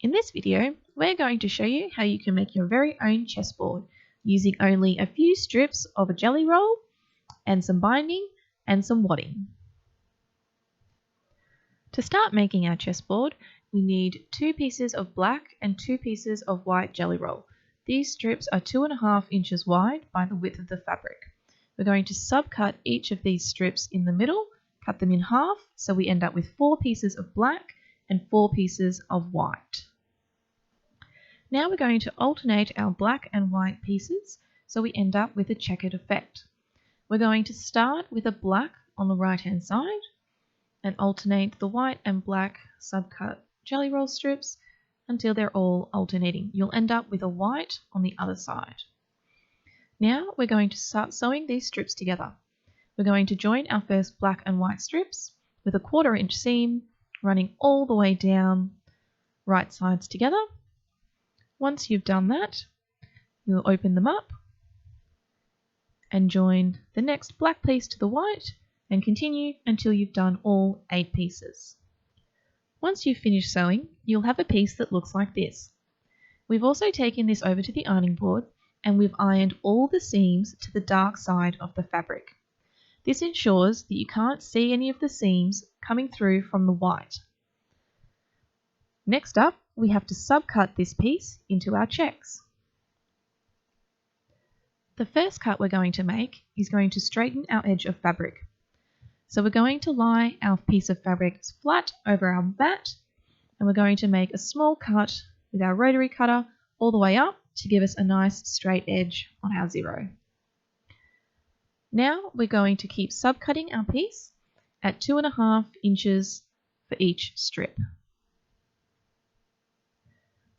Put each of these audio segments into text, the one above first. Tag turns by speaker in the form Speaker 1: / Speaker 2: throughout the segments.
Speaker 1: In this video, we're going to show you how you can make your very own chessboard using only a few strips of a jelly roll and some binding and some wadding. To start making our chessboard, we need 2 pieces of black and 2 pieces of white jelly roll. These strips are 2.5 inches wide by the width of the fabric. We're going to subcut each of these strips in the middle, cut them in half, so we end up with 4 pieces of black and 4 pieces of white. Now we're going to alternate our black and white pieces, so we end up with a checkered effect. We're going to start with a black on the right hand side and alternate the white and black subcut jelly roll strips until they're all alternating. You'll end up with a white on the other side. Now we're going to start sewing these strips together. We're going to join our first black and white strips with a 1/4 inch seam running all the way down, right sides together. Once you've done that, you'll open them up and join the next black piece to the white and continue until you've done all 8 pieces. Once you've finished sewing, you'll have a piece that looks like this. We've also taken this over to the ironing board and we've ironed all the seams to the dark side of the fabric. This ensures that you can't see any of the seams coming through from the white. Next up, we have to subcut this piece into our checks. The first cut we're going to make is going to straighten our edge of fabric. So we're going to lie our piece of fabric flat over our mat and we're going to make a small cut with our rotary cutter all the way up to give us a nice straight edge on our zero. Now we're going to keep subcutting our piece at 2.5 inches for each strip.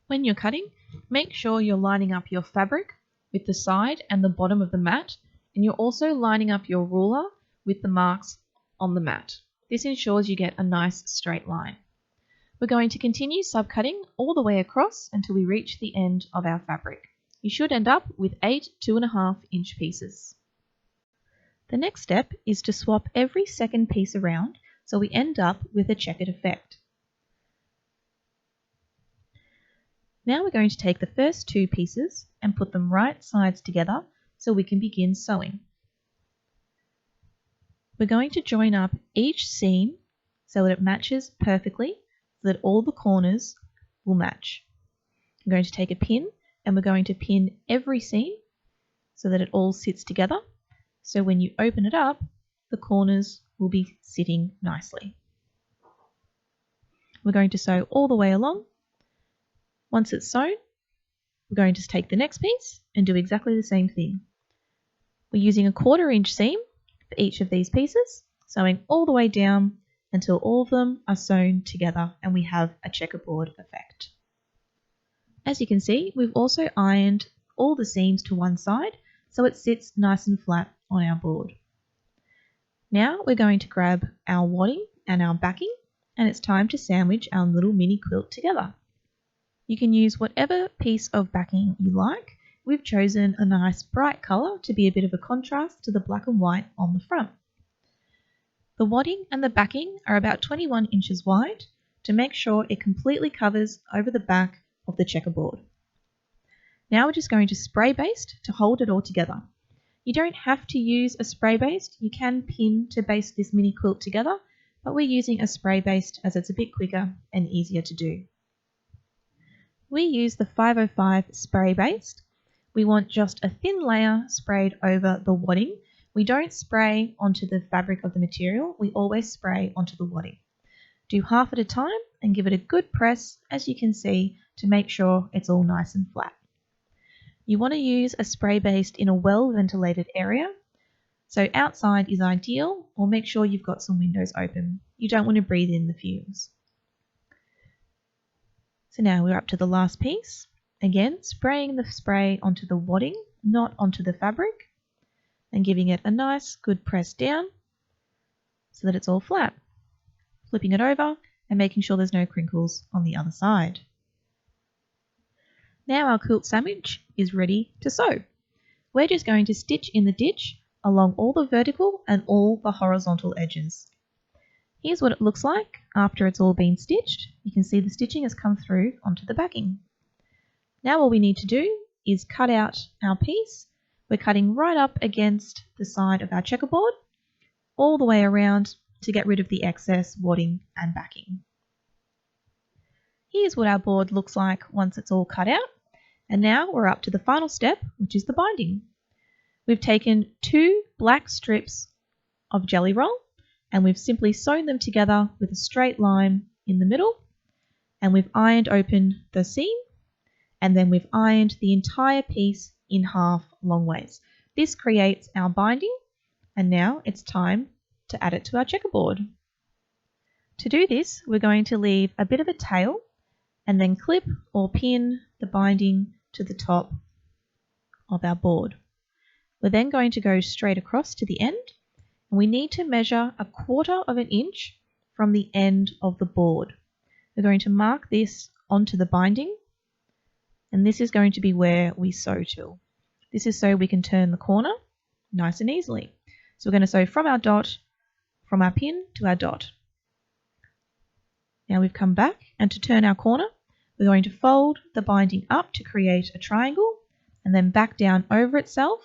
Speaker 1: When you're cutting, make sure you're lining up your fabric with the side and the bottom of the mat, and you're also lining up your ruler with the marks on the mat. This ensures you get a nice straight line. We're going to continue subcutting all the way across until we reach the end of our fabric. You should end up with 8 2.5 inch pieces. The next step is to swap every second piece around so we end up with a checkered effect. Now we're going to take the first 2 pieces and put them right sides together so we can begin sewing. We're going to join up each seam so that it matches perfectly, so that all the corners will match. I'm going to take a pin and we're going to pin every seam so that it all sits together. So when you open it up, the corners will be sitting nicely. We're going to sew all the way along. Once it's sewn, we're going to take the next piece and do exactly the same thing. We're using a 1/4 inch seam for each of these pieces, sewing all the way down until all of them are sewn together and we have a checkerboard effect. As you can see, we've also ironed all the seams to one side so it sits nice and flat on our board. Now we're going to grab our wadding and our backing and it's time to sandwich our little mini quilt together. You can use whatever piece of backing you like. We've chosen a nice bright colour to be a bit of a contrast to the black and white on the front. The wadding and the backing are about 21 inches wide to make sure it completely covers over the back of the checkerboard. Now we're just going to spray baste to hold it all together. You don't have to use a spray baste. You can pin to baste this mini quilt together, but we're using a spray baste as it's a bit quicker and easier to do. We use the 505 spray baste. We want just a thin layer sprayed over the wadding. We don't spray onto the fabric of the material, we always spray onto the wadding. Do half at a time and give it a good press, as you can see, to make sure it's all nice and flat. You want to use a spray baste in a well-ventilated area, so outside is ideal, or make sure you've got some windows open. You don't want to breathe in the fumes. So now we're up to the last piece. Again, spraying the spray onto the wadding, not onto the fabric, and giving it a nice good press down so that it's all flat. Flipping it over and making sure there's no crinkles on the other side. Now our quilt sandwich is ready to sew. We're just going to stitch in the ditch along all the vertical and all the horizontal edges. Here's what it looks like after it's all been stitched. You can see the stitching has come through onto the backing. Now all we need to do is cut out our piece. We're cutting right up against the side of our checkerboard, all the way around to get rid of the excess wadding and backing. Here's what our board looks like once it's all cut out. And now we're up to the final step, which is the binding. We've taken 2 black strips of jelly roll and we've simply sewn them together with a straight line in the middle, and we've ironed open the seam, and then we've ironed the entire piece in half long ways. This creates our binding, and now it's time to add it to our checkerboard. To do this, we're going to leave a bit of a tail and then clip or pin the binding to the top of our board. We're then going to go straight across to the end, and we need to measure 1/4 of an inch from the end of the board. We're going to mark this onto the binding, and this is going to be where we sew to. This is so we can turn the corner nice and easily. So we're going to sew from our dot, from our pin to our dot. Now we've come back, and to turn our corner, we're going to fold the binding up to create a triangle, and then back down over itself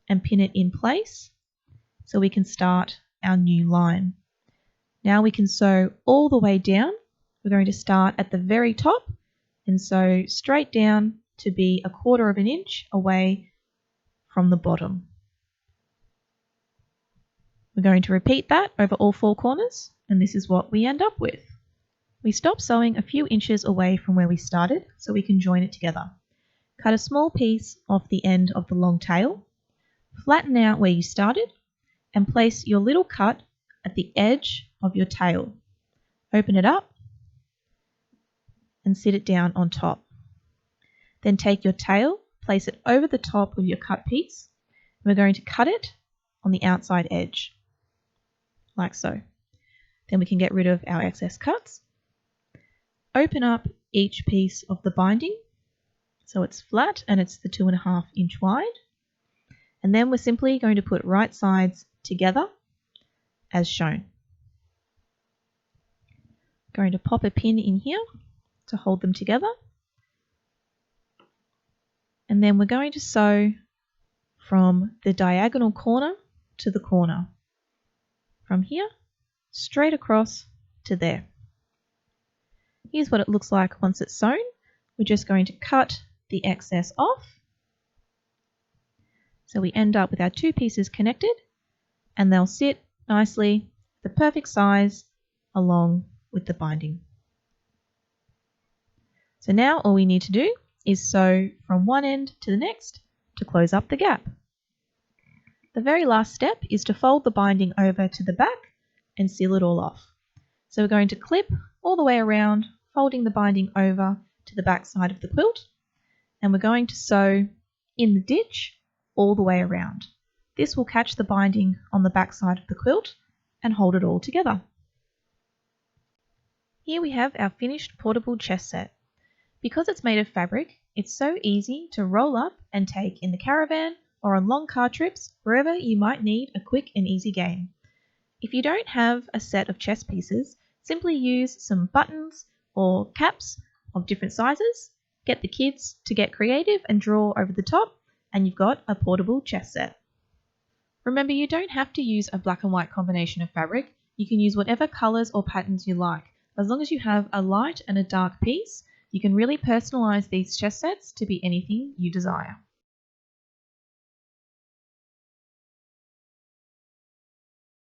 Speaker 1: and pin it in place so we can start our new line. Now we can sew all the way down. We're going to start at the very top and sew straight down to be 1/4 of an inch away from the bottom. We're going to repeat that over all 4 corners, and this is what we end up with. We stop sewing a few inches away from where we started so we can join it together. Cut a small piece off the end of the long tail, flatten out where you started, and place your little cut at the edge of your tail. Open it up and sit it down on top. Then take your tail, place it over the top of your cut piece, and we're going to cut it on the outside edge, like so. Then we can get rid of our excess cuts. Open up each piece of the binding so it's flat and it's the 2.5 inch wide. And then we're simply going to put right sides together as shown. Going to pop a pin in here to hold them together. And then we're going to sew from the diagonal corner to the corner. From here, straight across to there. Here's what it looks like once it's sewn. We're just going to cut the excess off. So we end up with our 2 pieces connected, and they'll sit nicely, the perfect size, along with the binding. So now all we need to do is sew from one end to the next to close up the gap. The very last step is to fold the binding over to the back and seal it all off. So we're going to clip all the way around, folding the binding over to the back side of the quilt, and we're going to sew in the ditch all the way around. This will catch the binding on the back side of the quilt and hold it all together. Here we have our finished portable chess set. Because it's made of fabric, it's so easy to roll up and take in the caravan or on long car trips, wherever you might need a quick and easy game. If you don't have a set of chess pieces, simply use some buttons or caps of different sizes, get the kids to get creative and draw over the top, and you've got a portable chess set. Remember, you don't have to use a black and white combination of fabric. You can use whatever colours or patterns you like. As long as you have a light and a dark piece, you can really personalise these chess sets to be anything you desire.